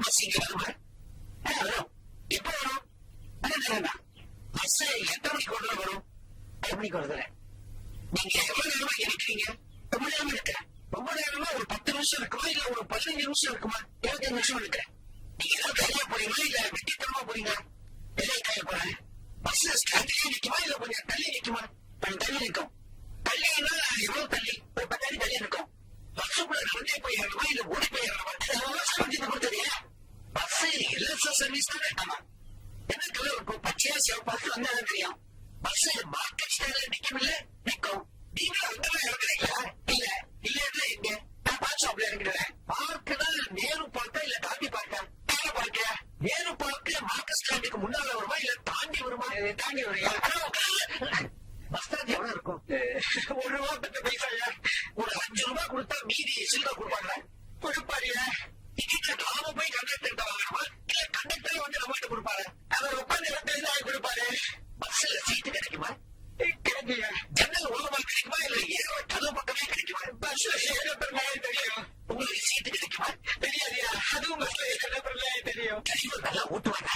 Bus இங்க வருமா? வரும். எப்ப வரும்? பஸ் எத்தனை மணிக்கு ஒன்று வரும்? 8 மணிக்கு வருது. நீங்க எவ்வளவு நேரமா இங்க நிக்கிறீங்க? ரொம்ப நேரமா இருக்கிறேன். ரொம்ப நேரமா ஒரு 10 நிமிஷம் இருக்குமா இல்ல ஒரு 15 நிமிஷம் இருக்குமா? 25 நிமிஷம் இருக்கிறேன். நீங்க ஏதாவது கையா போறீங்களா இல்ல வெட்டித்தனமா போறீங்களா? வெளியே கைய போறேன். பஸ் ஸ்டாண்ட்லயே நிக்குமா இல்ல கொஞ்சம் தள்ளி நிக்குமா? கொஞ்சம் தள்ளி நிற்கும். தள்ளினா எவ்வளவு தள்ளி? ஒரு 10 அடி தள்ளி இருக்கும். பஸ்ஸுக்குள்ள நடந்தே போய் ஏறணுமா இல்ல ஓடி போய் ஏறணுமா? கொடுத்தறியா? பஸ் எல்எஸ்எஸ் சர்வீஸ் தானே? ஆமா. என்ன கலர் இருக்கும்? பச்சையா சிவப்பாக்கு வந்தாலும் தெரியும். பஸ் மார்க்கெட் ஸ்டாண்ட்ல நிக்கும் இல்ல? நிக்கும். நீங்களும் அங்கதான் இறங்குறீங்களா? இல்ல. இல்லன்னா எங்க? நான் பார்க் ஷாப்ல இறங்கிடுறேன். பார்க்குனா நேரு பார்க்கா இல்ல காந்தி பார்க்கா? பார்க்க நேரு பார்க்க மார்க்கெட் ஸ்டாண்டுக்கு முன்னால வருமா இல்ல தாண்டி வருமா? தாண்டி வரையா? பஸ் ஸ்டாண்ட் எவ்வளவு இருக்கும்? 1 ரூபா 10 பைசாயா? ஒரு 5 ரூபாய் கொடுத்தா மீதி சில்லறை கொடுப்பாங்க. கொடுப்பாரியா? டிக்கெட் நாம போய் கண்டக்டர் வாங்கணுமா இல்ல கண்டக்டர் வந்து நம்மகிட்ட கொடுப்பாரு? அவர் உட்காந்து 25,000 கொடுப்பாரு. பஸ்ல சீட்டு கிடைக்குமா? கிடைக்குங்க. ஜன்னல் ஓரமா கிடைக்குமா இல்ல ஏதோ கதவு பக்கமே கிடைக்குமா? பஸ்ல ஏகப்பெருமாள் தெரியும். உங்களுக்கு சீட்டு கிடைக்குமா? தெரியாதியா? அதுவும் பஸ்ல ஏகப்பெருமாள் தெரியும். டிரைவர் நல்லா ஓட்டுவாங்க.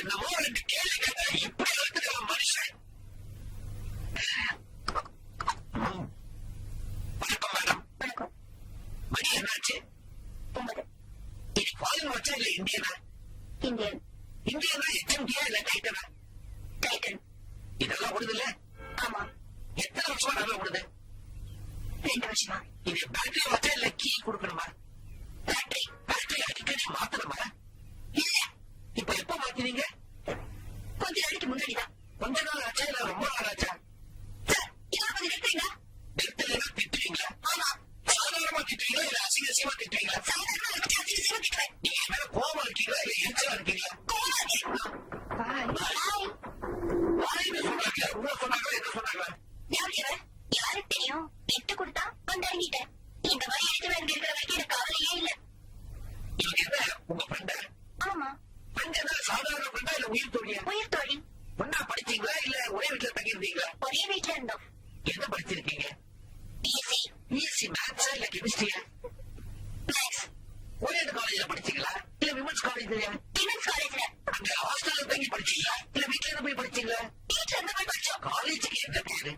என்னமோ 2 கேள்வி கேட்டா இப்படி எடுத்துக்கிற மனுஷன். வணக்கம் மேடம். வணக்கம். மணி என்னாச்சு? 9. இது ஃபாரின் வச்சா இல்ல இந்தியனா? இந்தியன். இந்தியனா எச்எம்டியா இல்ல டைட்டனா? டைட்டன். இதெல்லாம் ஓடுது இல்ல? ஆமா. எத்தனை வருஷமா நல்லா ஓடுது? 2 வருஷமா. இது பேட்டரி வச்சா இல்ல கீ கொடுக்கணுமா? பேட்டரி. பேட்டரி அடிக்கடி மாத்தணுமா? இல்ல. இப்ப எப்ப மாத்தினீங்க? கொஞ்ச நாளைக்கு முன்னாடிதான். கொஞ்ச நாள் ஆச்சா இல்ல ரொம்ப நாள் ஆச்சா? சார், இதெல்லாம் கொஞ்சம் நிறுத்துறீங்களா? நிறுத்தலைன்னா திட்டுவீங்களா? ஆமா. சாதாரணமா திட்டுவீங்களா இல்ல அசிங்கமா திட்டுவீங்களா? சாதாரணமா இருக்கு, அசிங்கமா திட்டுவேன். நீங்க மேல கோபமா இருக்கீங்களா இல்ல எரிச்சலா இருக்கீங்களா? கோபமா இருக்கேன். பாய். பாய்னு சொன்னாங்க. உங்களை சொன்னாங்களா என்ன சொன்னாங்களா? யாருக்கு தெரியும்? எட்டு கொடுத்தா வந்து இறங்கிட்டேன். இந்த மாதிரி எடுத்து இங்க இருக்கிற வரைக்கும் எனக்கு கவலையே இல்ல. நீங்க என்ன உங்க ஃப்ரெண்டா? ஆமா. ஃப்ரெண்ட் என்ன சாதாரண ஃப்ரெண்டா இல்ல உயிர் தோழியா? உயிர் தோழி. ஒன்னா படிச்சீங்களா இல்ல ஒரே வீட்டுல தங்கியிருந்தீங்களா? ஒரே வீட்டுல இருந்தோம். என்ன படிச்சிருக்கீங்க? பிஎஸ்சி. பிஎஸ்சி மேத்ஸா இல்ல கெமிஸ்ட்ரியா? மேத்ஸ். ஒரே காலேஜ்ல படிச்சீங்களா இல்ல விமன்ஸ் காலேஜ்லயா? விமன்ஸ் காலேஜ்ல. அங்க ஹாஸ்டல்ல தங்கி படிச்சீங்களா இல்ல வீட்ல இருந்து போய் படிச்சீங்களா? வீட்ல இருந்து போய் படிச்சோம். காலேஜுக்கு என்ன பேரு?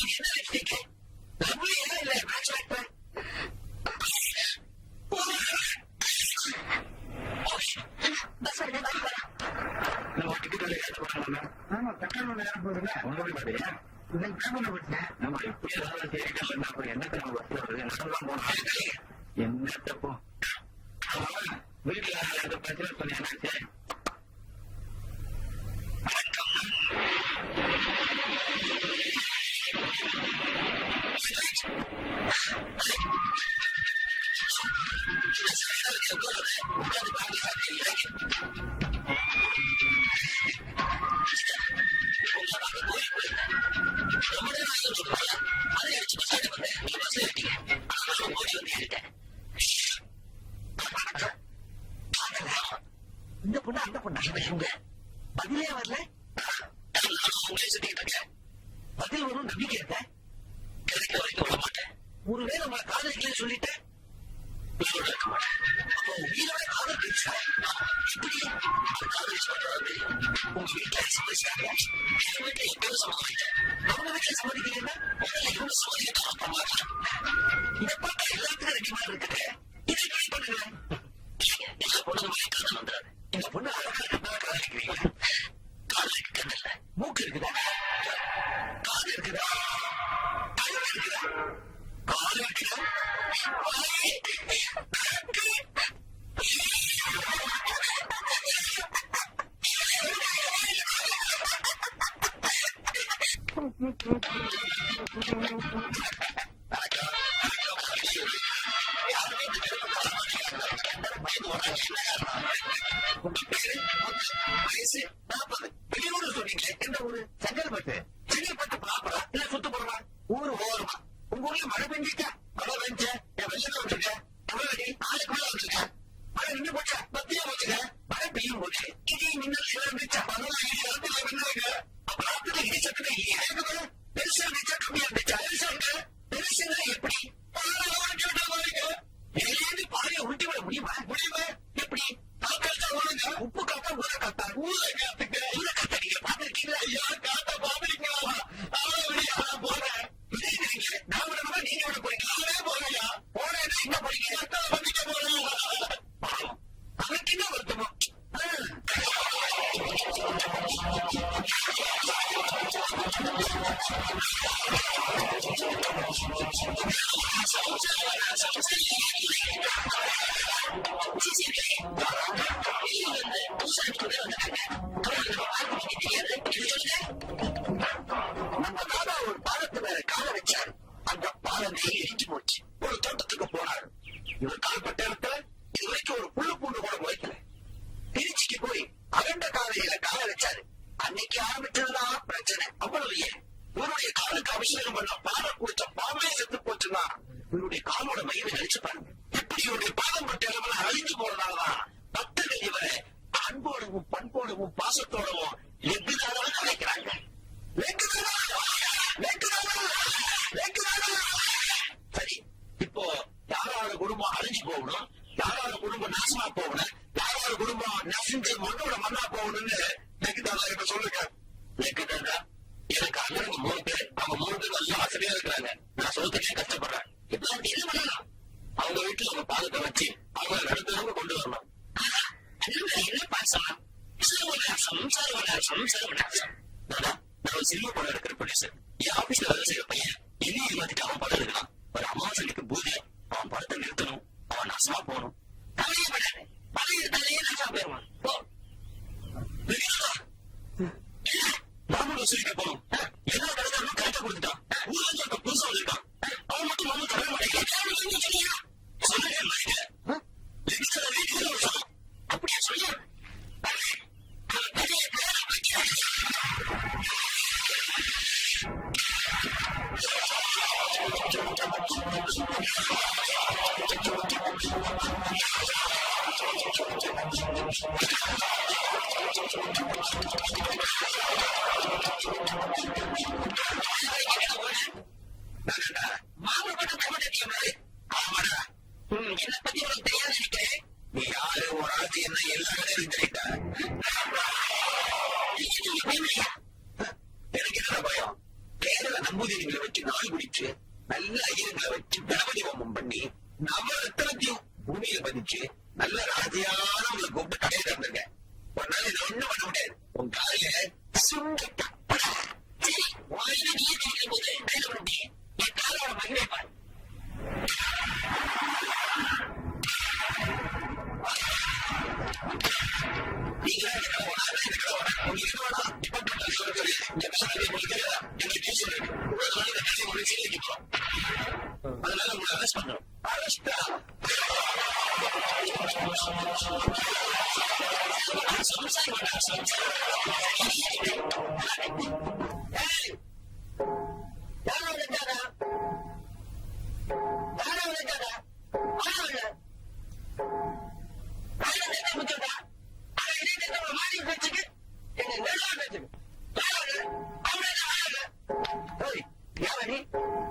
இது என்ன லிப்ஸ்டிக்? லவ்லியா இல்ல மேட்ச் மேக்கா? பஸ் வருது, பஸ் போலாம். நம்ம டிக்கெட் ஏற்ற போறாங்க. ஆமா, பெட்ரோல் நேரம் போகுதுல. ஒண்ணு பாத்தியா? இன்னைக்கு பேப்பர்ல படிச்சேன். நம்ம இப்படியே ஏதாவது தேடிட்டா பண்ணா அப்புறம் என்னத்த நம்ம பஸ்ல வருது? நடந்துதான் போனோம். என்னத்த போ. வீட்டுல அந்த பிரச்சனை பண்ணி என்னாச்சு? இந்த பொண்ணு அந்த பொண்ணு பதிலே வரல. பதில் வரும் நம்பிக்கை இருக்க கிடைக்க வரைக்கும் விட மாட்டேன். ஒருவேளை உங்களை காதலிக்கலன்னு சொல்லிட்டேன் இருக்க மாட்டேன். அப்போ உயிரோட காதல் பேச இப்படி காதலிச்சு பண்றது உங்க வீட்டுல சம்மதிச்சாங்க. என் வீட்டுல எப்பயும் சம்மதிக்கிட்டேன். அவங்க வீட்டுல சம்மதிக்கலன்னா இவங்க சம்மதிக்க மாட்டேன். இதை பார்த்தா எல்லாத்துக்கும் ரெடி மாதிரி இருக்குது. இதை ட்ரை பண்ணுங்க. இந்த பொண்ணு மாதிரி காதல் வந்துடாது. இந்த பொண்ணு அழகா இருந்தா காதலிக்கிறீங்க. காதலிக்கு கண்ணு இல்ல, மூக்கு இருக்குதா? காது இருக்குதா? தலை இருக்குதா? காது இருக்குதா? வயசு 40. வெளியூர் சொன்னீங்க. எந்த ஊரு? செங்கல்பட்டு. செங்கல்பட்டு ப்ராப்பரா இல்ல சுத்தப்படுறா? ஊரு ஓரமா. உங்க ஊர்ல மழை பெஞ்சிட்டா? மழை பெஞ்ச வெள்ளம் வந்துருக்க. எவ்வளவு அடி? 4 மேல வந்துருக்க. மழை நின்று போச்சா? பத்தியா போச்சுங்க. மழை பெய்யும் போச்சு. இடி மின்னல் எல்லாம் இருந்துச்சா? 14 இடி 2 மின்னலுங்க. அப்ப 40 இடி சட்டத்தை ஏகப்பட பெருசா இருந்துச்சா? ஊரை காத்துக்க ஊரை காத்த நீங்க பாத்துருக்கீங்களா? ஐயா காத்த பாத்துருக்கீங்களா? போறேன் நான் விடணுமா நீங்க விட போறீங்க? அவரே போறையா போறேன்னா எங்க போறீங்க? பண்ணிக்க போறேன். அவருக்கு என்ன வருத்தமோ? நம்ம தாத்தா ஒரு பாலத்து மேல கால வச்சாரு. அந்த பாலம் இடிஞ்சு போச்சு. ஒரு தோட்டத்துக்கு போனாரு. இவர் கால்பட்ட இடத்துல இது வரைக்கும் ஒரு புல்லு பூண்டு கூட முளைக்கல. திருச்சிக்கு போய் அகண்ட காலையில கால வச்சாரு. அன்னைக்கு ஆரம்பிச்சதுதான் பிரச்சனை. அவ்வளவு ஏன் இவருடைய காலுக்கு அபிஷேகம் பண்ண பாலம் குடிச்ச பாம்பே செத்து போச்சுன்னா இவருடைய காலோட மகிமை நினைச்சு பாருங்க. இப்படி இவருடைய பாதம் பட்ட இடமெல்லாம் அழிஞ்சு போறதாலதான் பக்தர்கள் இவரை அன்போடவும் பண்போடவும் பாசத்தோடவும் எங்குதாதான் நினைக்கிறாங்க. சரி, இப்போ யாரோட குடும்பம் அழிஞ்சு போகணும், யாரோட குடும்பம் நாசமா போகணும், யாரோட குடும்பம் நசிஞ்சு மண்ணோட மண்ணா போகணும்னு நெக்குதாதா இப்ப சொல்லுங்க. நெக்குதாதா எனக்கு அண்ணனுக்கு 3 பேர். அவங்க 3 பேர் நல்லா ஆசிரியா இருக்கிறாங்க. நான் சொல்றதுக்கே கஷ்டப்படுறேன். இப்ப என்ன பண்ணலாம்? அவங்க வீட்டுல அவங்க பாதத்தை வச்சு அவங்க நடத்துறவங்க கொண்டு வரணும். என்ன பாசம்? சர்வநாசம் சர்வநாசம் சர்வநாசம். நான் ஒரு சினிமா படம் எடுக்கிற ப்ரொடியூசர். என் ஆபீஸ்ல வேலை செய்யற பையன் என்னையும் ஏமாத்திட்டு அவன் படம் எடுக்கலாம். ஒரு அமாவாசைக்கு பூஜை அவன் படத்தை நிறுத்தணும். அவன் நாசமா போகணும். கவலையே படாது. படம் எடுத்தாலே நாசமா போயிருவான். நாமளும் வசூலிக்க போனோம். எல்லா கடைக்காரனும் கரெக்டா கொடுத்துட்டான். ஊர்ல இருந்து புதுசா வந்திருக்கான். அவன் மட்டும் நம்ம தர மாட்டேங்கிறான். சொல்லுங்க அப்படியே சொல்ல என்ன பத்தி உனக்கு தெரியாது நினைக்கிறேன். நீ யாரு ஒரு ஆட்சி என்ன எல்லா கடையிலும் தெரியுதா? எனக்கு என்ன பயம்? கேரள நம்பூதிரிகளை வச்சு நாள் குடிச்சு நல்ல ஐயங்களை வச்சு கணபதி ஹோமம் பண்ணி நம்ம ரத்தனத்தையும் பூமியில பதிச்சு நல்ல ராஜியானவங்களை கூப்பிட்டு கடையை திறந்துருங்க. ஒரு நாள் இதை ஒண்ணும் பண்ண முடியாது. உன் காலையில சுண்டா நீ தெரியும் போது என்ன பண்ண முடியும்? என் காலோட மகிமை பாரு. அதனால உங்களை அரெஸ்ட் பண்றோம்.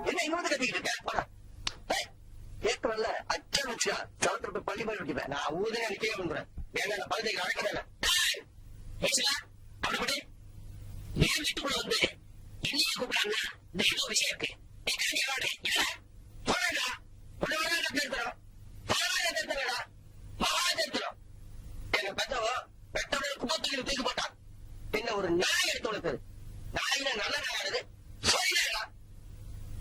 என்ன இங்க வந்து கத்திக்கிட்டு இருக்க? கேட்கல அச்சம் வச்சா சவத்துல பள்ளி போய் விட்டுப்பேன். நான் ஊதனை அடிக்கவே பண்றேன். ஏன்னா நான் பழுதைக்கு அழைக்கிறேன். அப்படி என் வீட்டுக்குள்ள வந்து என்னைய கூப்பிடாங்க. இந்த ஏதோ விஷயம் இருக்கு. எங்க பெத்தவோ பெத்தவங்க குப்பத்தூக்கி தூக்கி போட்டான். என்ன ஒரு நாய் எடுத்து வளர்த்தது. நாயில நல்ல நாயானது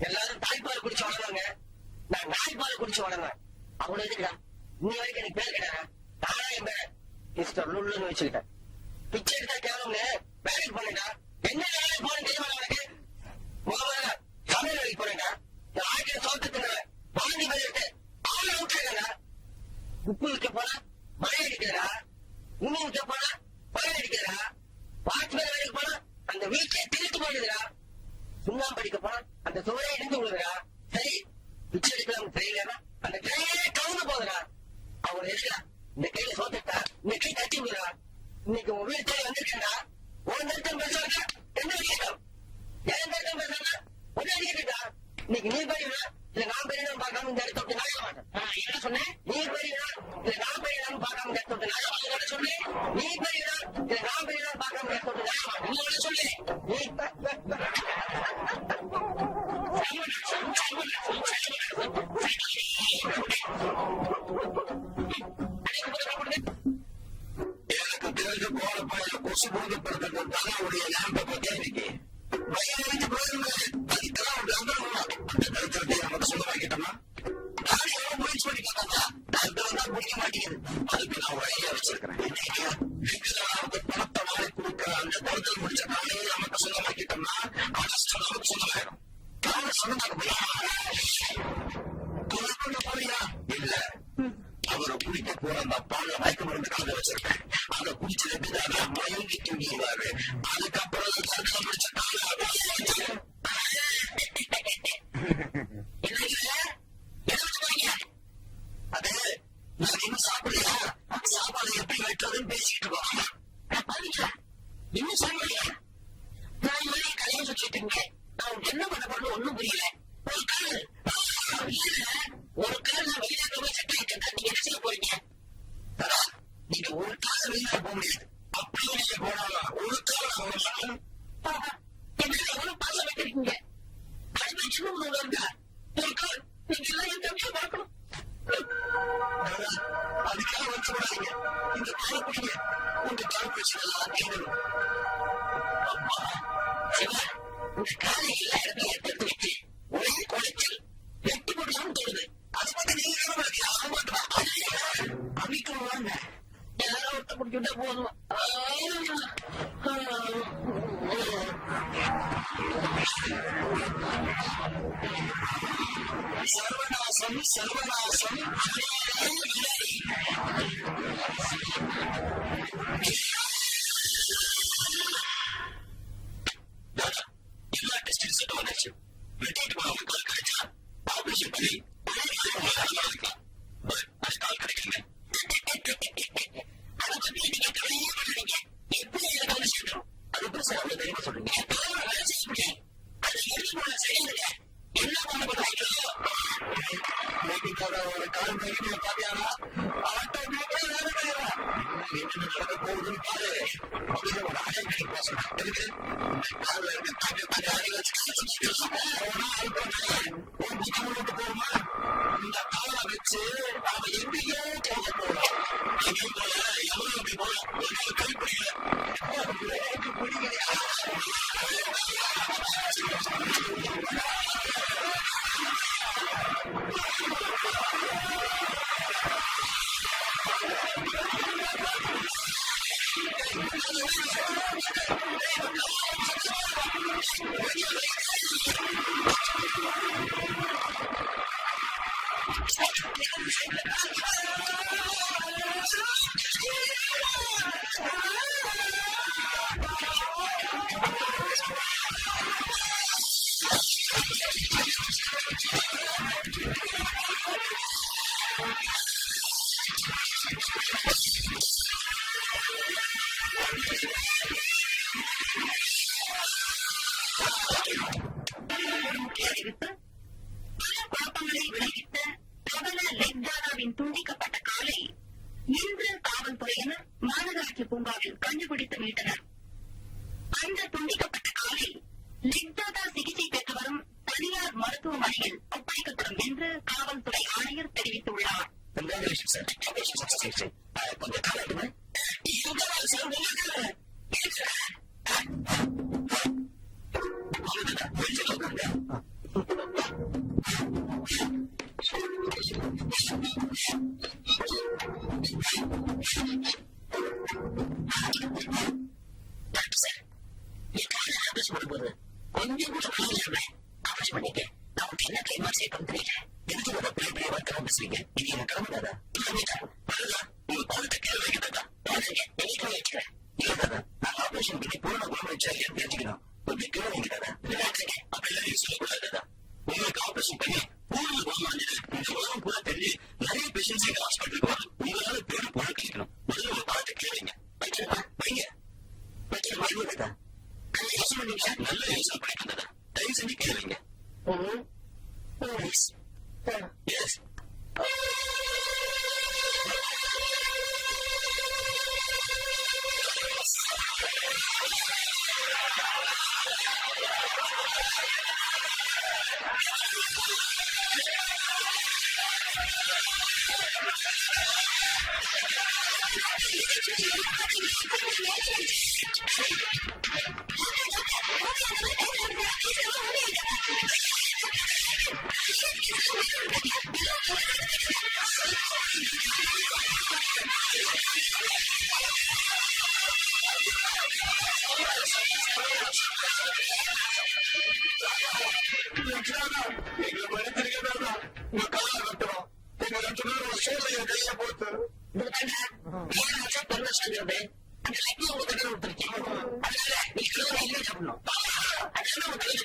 எல்லாரும் தாய்ப்பால் குடிச்சு வளர்ந்தாங்க. நான் நாய்ப்பால் குடிச்சு வளர்ந்தேன். அவனை எதுக்குடா இன்னி வரைக்கும் எனக்கு பேர் கேட்டாரா? நானா என் பேர மிஸ்டர் லுல்லுன்னு வச்சுக்கிட்டேன். பிச்சை எடுத்தா கேவலம்னு வேலைக்கு போனேன்டா. என்ன வேலைக்கு போறேன்னு தெரியுமா உனக்கு? முதல்ல சமையல் வேலைக்கு போறேன்டா. இந்த ஆய்க்கிற சோத்துக்கு வாங்கி பண்ணிட்டு அவனை விட்டுறா. உப்பு விற்க போனா மழை அடிக்கிறா. உணவு விற்க போனா பயிர் அடிக்கிறா. வாட்ச்மேன் வேலைக்கு போனா அந்த வீட்டை திருட்டு போயிடுதுடா. சுண்ணாம்பு படிக்க போனா அந்த சுவரே இடிந்து விழுதுடா. சரி பிச்சை எடுக்கலாம் ட்ரெயினா அந்த ட்ரெயினே கவுந்து போகுதுடா. அவனை எடுக்கிறா. இந்த கையில சோத்துட்டா இந்த கை தட்டி விடுறா. இன்னைக்கு உன் வீடு தேடி வந்திருக்கேன்டா. உன் தருத்தம் பேசுறாங்க என்ன விஷயம்? ஏன் தருத்தம் பேசுறாங்க ஒன்னு அடிக்கிட்டா. இன்னைக்கு நீ பெரியனா இல்ல நான் பெரியனா பார்க்காம இந்த இடத்த விட்டு நாய மாட்டேன். என்ன சொன்னேன்? நீ பெரியனா இல்ல நான் பெரியனா பார்க்காம இந்த இடத்த விட்டு நாய மாட்டேன் சொன்னேன். நீ பெரியனா இல்ல நான் போதுப்படுத்துறதுக்காக அவருடைய லேம்பை பத்தி இன்னைக்கு வயது போயிருங்க. அதுக்கெல்லாம் ஒரு கந்தரம் அந்த கருத்தை நமக்கு சொந்தமாக்கிட்டோம்னா நான் எவ்வளவு முயற்சி பண்ணி பார்த்தாங்க டாக்டர் தான் பிடிக்க மாட்டேங்குது. அதுக்கு நான் ஒரு ஐடியா வச்சிருக்கிறேன். பணத்தை வாங்கி கொடுக்குற அந்த கருத்தில் முடிச்ச காலையை நமக்கு சொந்தமாக்கிட்டோம்னா அவசரம் நமக்கு சொந்தமாயிடும். காரணம் சொந்தமாக போறியா இல்ல அவரை குடிக்க போற அந்த பால மயக்க மருந்து கலந்து வச்சிருக்கேன். அதை குடிச்சதுக்கு மயங்கி தூங்கிடுவாரு. அதுக்கப்புறம் முடிச்ச அது நான் இன்னும் சாப்பிடலையா சாப்பாடு எப்படி வெட்டுறதுன்னு பேசிட்டு இருக்கோம். இன்னும் சாப்பிடலையா நான் மாதிரி கலையை சுற்றிட்டு இருக்கேன். நான் என்ன பண்ண போறது ஒண்ணும் புரியல. ஒரு கால் நான் வெளிநாட்டு போய் செட் ஆகிட்டேன். நீங்க என்ன செய்ய போறீங்க? நீங்க ஒரு கால் வெளிநாடு போக முடியாது. அப்படியே நீங்க போனாலும் ஒரு கால் எவ்வளவு பாசம் வைக்கிறீங்க. அது சின்ன உணவுங்க ஒரு கால் நீங்க எல்லாம் என் தம்பியை பார்க்கணும். அதுக்காக வருத்தப்படாதீங்க. இந்த கால பிடிங்க உங்க கால பிரச்சனை கேட்கணும். உங்க காலை எல்லா இடத்துல எடுத்து வச்சு ஒரே குறைச்சல் வெட்டி போடலாம்னு தோணுது. அதை பத்தி நீங்க அமைக்கணும் வாங்க யாரோ ஒருத்த குடிச்சுட்டா போதும். சர்வநாசம் சர்வநாசம் எல்லா டெஸ்ட் ரிசல்ட் வந்துச்சு. வெட்டிட்டு போனவங்க கால் கிடைச்சா ஆபரேஷன் பண்ணி இருக்கலாம். அது கால் கிடைக்கல. அதை பத்தி நீங்க கவலையே பண்ணுறீங்க. எப்படி கவலை செய்யணும்? அது எப்படி சார் அவ்வளவு தெரியுமா சொல்றீங்க? வேலை செய்ய முடியும். அது எடுத்து போன சரியில்லை. என்ன பண்ண போறாங்களோ ஒரு கால் கையில பாத்தியானா ஆட்டோமேட்டிக்கா வேலை செய்யலாம். என்ன நடக்க போகுதுன்னு பாரு. அப்படின்னு ஒரு ஆயம் கிடைக்க சொன்னாங்க. காலில் இருக்க தாண்டி போகுமா இந்த காலை வச்சு நாம எங்கேயோ போக போறோம். அதே போல எவ்வளவு அப்படி போறோம் கைப்பிடிக்கல பிடிக்கலையா துண்டிக்கப்பட்ட காலை இன்று காவல்துறையினர் மாநகராட்சி பூங்காவில் கண்டுபிடித்து மீட்டனர். அந்த துண்டிக்கப்பட்ட காலை லிக்தாதா சிகிச்சை பெற்று வரும் தனியார் மருத்துவமனையில் ஒப்படைக்கப்படும் என்று காவல்துறை ஆணையர் தெரிவித்துள்ளார். கொஞ்சம் கூட ஆபரேஷன் பண்ணிக்க நமக்கு என்ன கைமா செய்யணும் தெரியல. எதுக்கு ஒரு பெரிய பெரிய வர்க்கம் பேசுறீங்க? இது எனக்கு கிளம்புதாதா உங்க குழந்தை கேள்வி வைக்கிறதா என்னைக்கு வச்சுக்கிறேன். இல்ல நான் ஆபரேஷன் பண்ணி பூர்ண குணம் வச்சா இல்லையான்னு தெரிஞ்சுக்கணும். கொஞ்சம் கேள்வி வைக்கிறதா அப்ப எல்லாரையும் சொல்லக்கூடாதா? உங்களுக்கு ஆபரேஷன் பண்ணி பூர்ண குணம் அடைஞ்சது இந்த உலகம் பூரா தெரிஞ்சு நிறைய பேஷன்ஸ் எங்க ஹாஸ்பிட்டலுக்கு வரும். உங்களால பேரு புழ கிடைக்கணும். முதல்ல ஒரு பார்த்து கேளுங்க. வைங்க வைக்கிறதா நல்ல யோசனை பண்ணிட்டு தயவு செஞ்சு கேளுங்க. எங்களை மறைச்சிருக்கா உங்க காலை வெட்டுறோம். எங்க 2 பேரும் சோழைய கையில போட்டு பெருமைங்கிறது அந்த லட்சியம் உங்க கையில விட்டுருக்கேன். அதனால நீ கிலோ இல்லையே சாப்பிடணும். அதனால உங்க கையில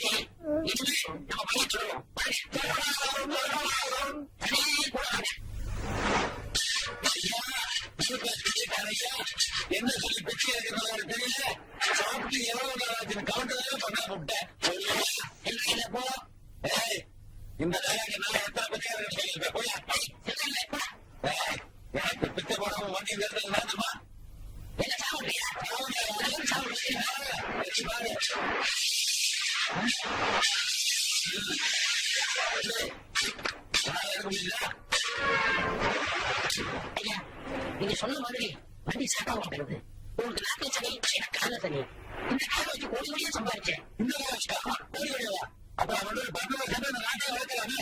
இனிமே நம்ம பண்ணி சொல்லுவோம். என்ன சொல்லி பெற்று இருக்கிறதா தெரியல. சாப்பிட்டு எவ்வளவு நாளாச்சுன்னு கவுண்டர் பண்ண விட்டேன். என்ன போ இந்த நான் எத்தனை பத்தியா சொல்லியிருப்பேன். போயா எனக்கு பிச்சை போடாம வண்டி நிறுத்தல் வேண்டுமா? என்ன சாப்பிடுறியா? நீங்க சொன்ன மாதிரி வண்டி சாப்பிட மாட்டேங்குது. உங்களுக்கு நாட்டில் சனி, எனக்கு கால சனி. இந்த கால வச்சு கோடி கோடியா சம்பாதிச்சேன். இந்த கோடி கோடியா? அப்புறம் அவனோட பங்களா நாட்டை வளர்க்கலாமே.